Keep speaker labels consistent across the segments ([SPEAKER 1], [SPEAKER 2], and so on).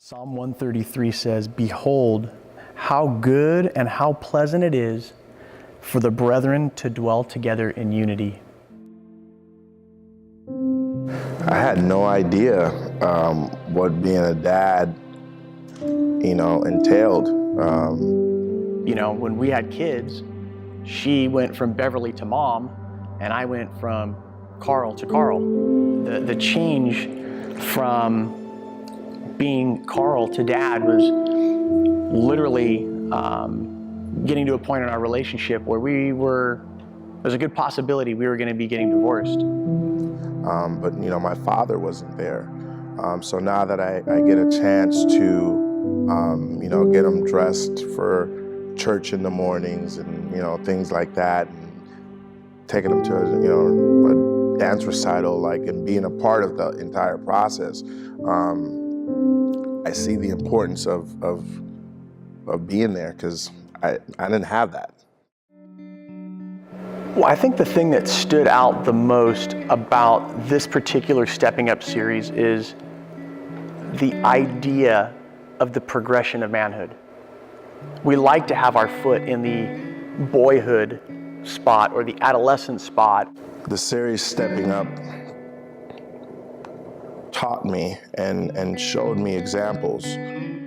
[SPEAKER 1] Psalm 133 says, "Behold, how good and how pleasant it is for the brethren to dwell together in unity."
[SPEAKER 2] I had no idea what being a dad, entailed.
[SPEAKER 1] When we had kids, she went from Beverly to mom, and I went from Carl to Carl. The change from being Carl to dad was literally getting to a point in our relationship where there's a good possibility we were going to be getting divorced.
[SPEAKER 2] But my father wasn't there. So now that I get a chance to, get him dressed for church in the mornings and, things like that, and taking him to, a dance recital, and being a part of the entire process, I see the importance of being there, because I didn't have that.
[SPEAKER 1] Well, I think the thing that stood out the most about this particular Stepping Up series is the idea of the progression of manhood. We like to have our foot in the boyhood spot or the adolescent spot.
[SPEAKER 2] The series Stepping Up taught me and showed me examples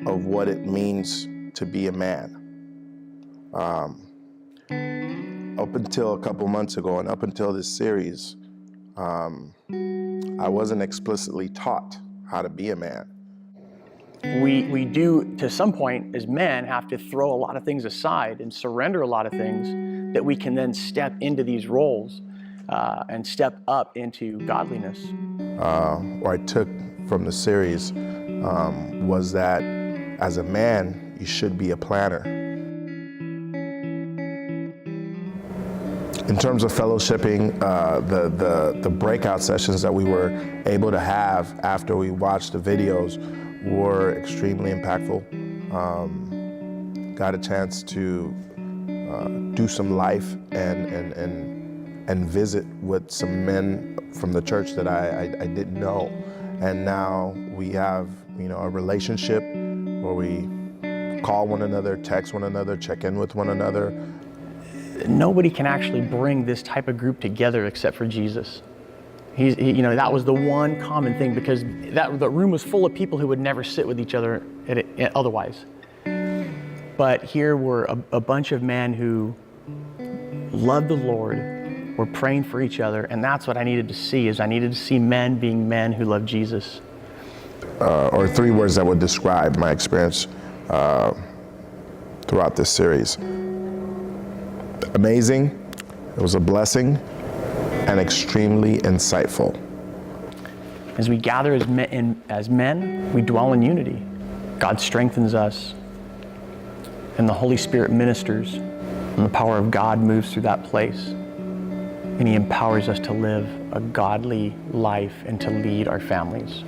[SPEAKER 2] of what it means to be a man. Up until a couple months ago and up until this series, I wasn't explicitly taught how to be a man.
[SPEAKER 1] We do, to some point, as men, have to throw a lot of things aside and surrender a lot of things that we can then step into these roles and step up into godliness.
[SPEAKER 2] What I took from the series was that as a man, you should be a planner. In terms of fellowshipping, the breakout sessions that we were able to have after we watched the videos were extremely impactful. Got a chance to do some life and visit with some men from the church that I didn't know. And now we have a relationship where we call one another, text one another, check in with one another.
[SPEAKER 1] Nobody can actually bring this type of group together except for Jesus. That was the one common thing, because the room was full of people who would never sit with each other otherwise. But here were a bunch of men who loved the Lord, were praying for each other, and that's what I needed to see. I needed to see men being men who love Jesus.
[SPEAKER 2] Or three words that would describe my experience throughout this series: amazing, it was a blessing, and extremely insightful.
[SPEAKER 1] As we gather as men, we dwell in unity. God strengthens us, and the Holy Spirit ministers, and the power of God moves through that place, and He empowers us to live a godly life and to lead our families.